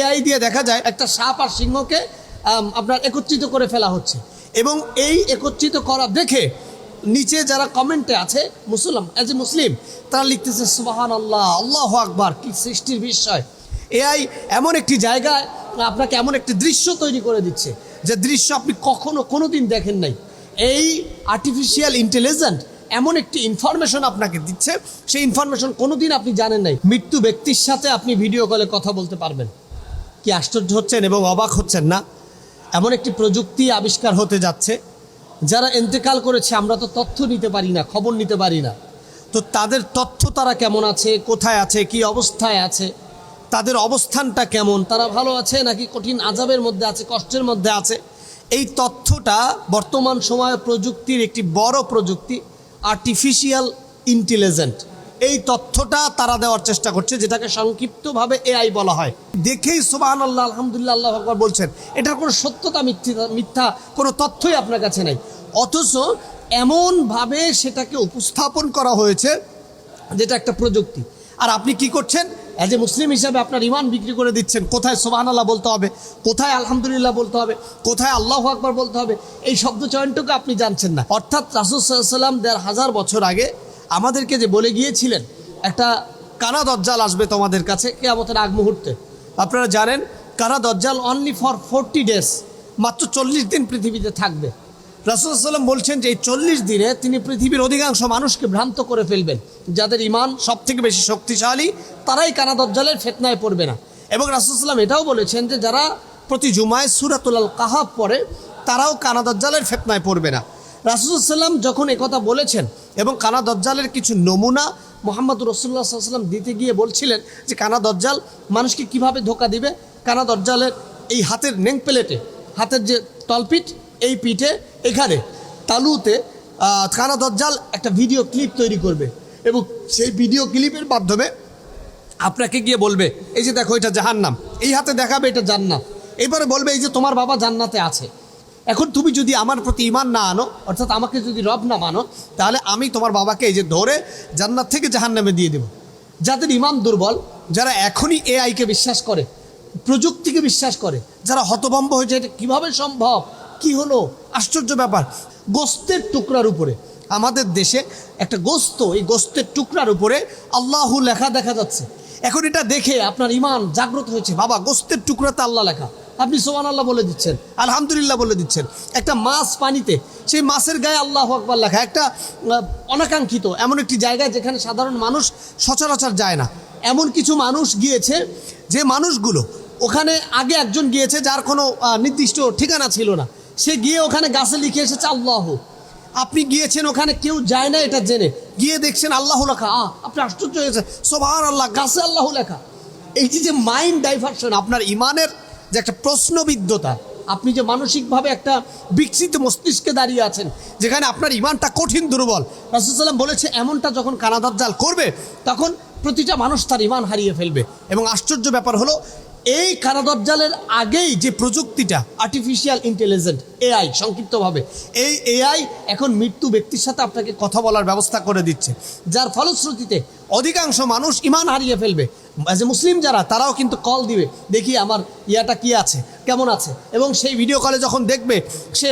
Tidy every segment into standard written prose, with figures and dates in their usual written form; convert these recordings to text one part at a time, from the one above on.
AI দিয়ে দেখা যায় একটা সাপ আর সিংহকে আপনার একত্রিত করে ফেলা হচ্ছে, এবং এই একত্রিত করা দেখে নিচে যারা কমেন্টে আছে মুসলিম তারা লিখতেছে সুবহানাল্লাহ, আল্লাহু আকবার, কি সৃষ্টির বিষয়। এআই এমন একটি জায়গায় আপনাকে এমন একটি দৃশ্য তৈরি করে দিচ্ছে যে দৃশ্য আপনি কোনোদিন দেখেন নাই। এই আর্টিফিশিয়াল ইন্টেলিজেন্ট এমন একটি ইনফরমেশন আপনাকে দিচ্ছে, সেই ইনফরমেশন কোনোদিন আপনি জানেন নাই। মৃত্যু ব্যক্তির সাথে আপনি ভিডিও কলে কথা বলতে পারবেন। কি আশ্চর্য হচ্ছেন এবং অবাক হচ্ছেন না? এমন একটি প্রযুক্তি আবিষ্কার হতে যাচ্ছে, যারা ইন্তেকাল করেছে আমরা তো তথ্য নিতে পারি না, খবর নিতে পারি না। তো তাদের তথ্য, তারা কেমন আছে, কোথায় আছে, কি অবস্থায় আছে, তাদের অবস্থানটা কেমন, তারা ভালো আছে নাকি কঠিন আযাবের মধ্যে আছে, কষ্টের মধ্যে আছে, এই তথ্যটা বর্তমান সময়ে প্রযুক্তির একটি বড় প্রযুক্তি আর্টিফিশিয়াল ইন্টেলিজেন্ট, এই তথ্যটা তারা দেওয়ার চেষ্টা করছে, যেটাকে সংক্ষিপ্তভাবে এআই বলা হয়। দেখেই সুবহানাল্লাহ, আলহামদুলিল্লাহ, আল্লাহু আকবার বলছেন, এটার কোনো সত্যতা মিথ্যা কোনো তথ্যই আপনার কাছে নাই। অথচ এমনভাবে সেটাকে উপস্থাপন করা হয়েছে যেটা একটা প্রযুক্তি। আর আপনি কি করছেন? অ্যাজ এ মুসলিম হিসাবে আপনার ঈমান বিক্রি করে দিচ্ছেন। কোথায় সুবহানাল্লাহ বলতে হবে, কোথায় আলহামদুলিল্লাহ বলতে হবে, কোথায় আল্লাহু আকবার বলতে হবে, এই শব্দ চয়নটুকু আপনি জানছেন না। অর্থাৎ রাসূল সাল্লাল্লাহু আলাইহি ওয়াসাল্লাম ১,৫০০ বছর আগে আমাদেরকে যে বলে গিয়েছিলেন একটা কানা দজ্জাল আসবে তোমাদের কাছে কিয়ামতের আগ মুহূর্তে। আপনারা জানেন কানা দজ্জাল অনলি ফর 40 ডেজ, মাত্র 40 দিন পৃথিবীতে থাকবে। রাসূল সাল্লাল্লাহু আলাইহি ওয়াসাল্লাম বলছেন যে এই 40 দিনে তিনি পৃথিবীর অধিকাংশ মানুষকে ভ্রান্ত করে ফেলবেন। যাদের ঈমান সবথেকে বেশি শক্তিশালী তারাই কানা দজ্জালের ফিতনায় পড়বে না। এবং রাসূল সাল্লাল্লাহু আলাইহি ওয়াসাল্লাম এটাও বলেছেন যে যারা প্রতি জুমায় সূরাতুল কাহাফ পড়ে তারাও কানা দজ্জালের ফিতনায় পড়বে না। রাসূল সাল্লাল্লাহু আলাইহি ওয়াসাল্লাম যখন একথা বলেছেন এবং কানা দজ্জালের কিছু নমুনা মুহাম্মদ রাসূলুল্লাহ সাল্লাল্লাহু আলাইহি ওয়াসাল্লাম দিতে গিয়ে বলছিলেন যে কানা দজ্জাল মানুষকে কিভাবে ধোঁকা দিবে। কানা দজ্জালের এই হাতের নেং প্লেটে, হাতের যে তলপিঠ, এই পিঠে এখানে তালুতে কানা দজ্জাল একটা ভিডিও ক্লিপ তৈরি করবে এবং সেই ভিডিও ক্লিপের মাধ্যমে আপনাকে গিয়ে বলবে এই যে দেখো এটা জাহান্নাম, এই হাতে দেখাবে এটা জান্নাত, এবারে বলবে এই যে তোমার বাবা জান্নাতে আছে। এখন তুমি যদি আমার প্রতি ঈমান না আনো, অর্থাৎ আমাকে যদি রব না মানো, তাহলে আমি তোমার বাবাকে এই যে ধরে জান্নাত থেকে জাহান্নামে দিয়ে দেব। যাদের ঈমান দুর্বল, যারা এখনই এআইকে বিশ্বাস করে, প্রযুক্তিকে বিশ্বাস করে, যারা হতভম্ব হয়েছে এটা কীভাবে সম্ভব, কি হলো, আশ্চর্য ব্যাপার। গোস্তের টুকরার উপরে, আমাদের দেশে একটা গোস্ত, এই গোস্তের টুকরার উপরে আল্লাহু লেখা দেখা যাচ্ছে। এখন এটা দেখে আপনার ঈমান জাগ্রত হয়েছে, বাবা গোস্তের টুকরাতে আল্লাহ লেখা, আপনি সুবহানাল্লাহ বলে দিচ্ছেন, আলহামদুলিল্লাহ বলে দিচ্ছেন। একটা মাছ পানিতে, সেই মাছের গায়ে আল্লাহু আকবার লেখা। একটা অনাকাঙ্ক্ষিত এমন একটি জায়গায় যেখানে সাধারণ মানুষ সচরাচর যায় না, এমন কিছু মানুষ গিয়েছে, যে মানুষগুলো ওখানে আগে একজন গিয়েছে যার কোনো নির্দিষ্ট ঠিকানা ছিল না, সে গিয়ে ওখানে গাছে লিখে এসেছে আল্লাহ। আপনি গিয়েছেন ওখানে, কেউ যায় না এটা জেনে, গিয়ে দেখছেন আল্লাহ লেখা, আপনি আশ্চর্য হয়েছে, সুবহানাল্লাহ, গাছে আল্লাহ লেখা। এই যে মাইন্ড ডাইভার্সন, আপনার ঈমানের যে একটা প্রশ্নবিদ্ধতা, আপনি যে মানসিকভাবে একটা বিকশিত মস্তিষ্কে দাঁড়িয়ে আছেন, যেখানে আপনার ঈমানটা কঠিন দুর্বল, রাসূল সাল্লাল্লাহু আলাইহি ওয়াসাল্লাম বলেছে এমনটা যখন কানা দজ্জাল করবে তখন প্রতিটা মানুষ তার ঈমান হারিয়ে ফেলবে। এবং আশ্চর্য ব্যাপার হলো, এই কানা দজ্জালের আগেই যে প্রযুক্তিটা আর্টিফিশিয়াল ইন্টেলিজেন্ট, এআই সংক্ষিপ্তভাবে, এই এআই এখন মৃত্যু ব্যক্তির সাথে আপনাকে কথা বলার ব্যবস্থা করে দিচ্ছে, যার ফলশ্রুতিতে অধিকাংশ মানুষ ঈমান হারিয়ে ফেলবে। অ্যাজ এ মুসলিম যারা, তারাও কিন্তু কল দিবে, দেখি আমার ইয়াটা কি আছে, কেমন আছে, এবং সেই ভিডিও কলে যখন দেখবে সে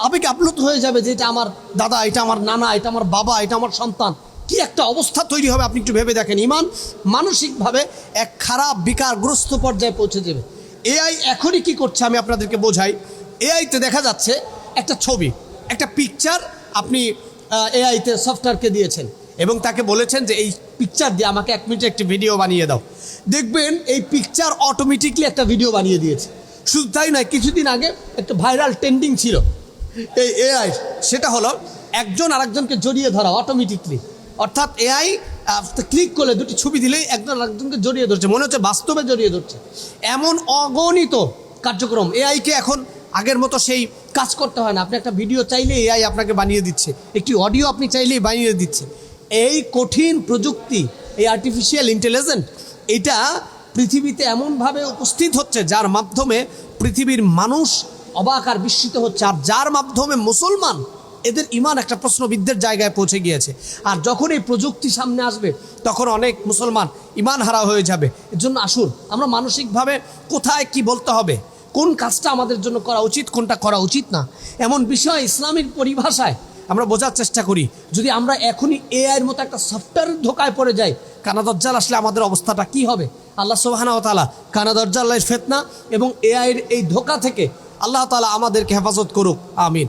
আবেগে আপ্লুত হয়ে যাবে যে এটা আমার দাদা, এটা আমার নানা, এটা আমার বাবা, এটা আমার সন্তান। কি একটা অবস্থা তৈরি হবে আপনি একটু ভেবে দেখেন। ঈমান মানসিকভাবে এক খারাপ বিকারগ্রস্ত পর্যায়ে পৌঁছে যাবে। এআই এখনই কি করছে আমি আপনাদেরকে বোঝাই। এআইতে দেখা যাচ্ছে একটা ছবি, একটা পিকচার আপনি এআইতে সফটওয়্যারকে দিয়েছেন এবং তাকে বলেছেন যে এই পিকচার দিয়ে আমাকে 1 মিনিটে একটি ভিডিও বানিয়ে দাও। দেখবেন এই পিকচার অটোমেটিকলি একটা ভিডিও বানিয়ে দিয়েছে। শুধু তাই নয়, কিছুদিন আগে একটা ভাইরাল ট্রেন্ডিং ছিল এই এআই, সেটা হলো একজন আরেকজনকে জড়িয়ে ধরা অটোমেটিকলি। অর্থাৎ এআই ক্লিক করলে দুটি ছবি দিলেই একজন আরেকজনকে জড়িয়ে ধরছে, মনে হচ্ছে বাস্তবে জড়িয়ে ধরছে। এমন অগণিত কার্যক্রম, এআইকে এখন আগের মতো সেই কাজ করতে হয় না। আপনি একটা ভিডিও চাইলে এআই আপনাকে বানিয়ে দিচ্ছে, একটি অডিও আপনি চাইলেই বানিয়ে দিচ্ছে। এই কঠিন প্রযুক্তি, এই আর্টিফিশিয়াল ইন্টেলিজেন্ট, এটা পৃথিবীতে এমনভাবে উপস্থিত হচ্ছে যার মাধ্যমে পৃথিবীর মানুষ অবাক আর বিস্মিত হচ্ছে, আর যার মাধ্যমে মুসলমান এদের ইমান একটা প্রশ্নবিদ্ধের জায়গায় পৌঁছে গিয়েছে। আর যখন এই প্রযুক্তি সামনে আসবে তখন অনেক মুসলমান ইমান হারা হয়ে যাবে। এর জন্য আসুন আমরা মানসিকভাবে কোথায় কি বলতে হবে, কোন কাজটা আমাদের জন্য করা উচিত, কোনটা করা উচিত না, এমন বিষয় ইসলামিক পরিভাষায় আমরা বোঝার চেষ্টা করি। যদি আমরা এখনই এআইয়ের মতো একটা সফটওয়্যারের ধোকায় পড়ে যাই, কানা দজ্জাল আসলে আমাদের অবস্থাটা কি হবে? আল্লাহ সুবহানাহু ওয়া তাআলা কানা দজ্জালের ফিতনা এবং এআইয়ের এই ধোকা থেকে আল্লাহ তাআলা আমাদেরকে হেফাজত করুক, আমিন।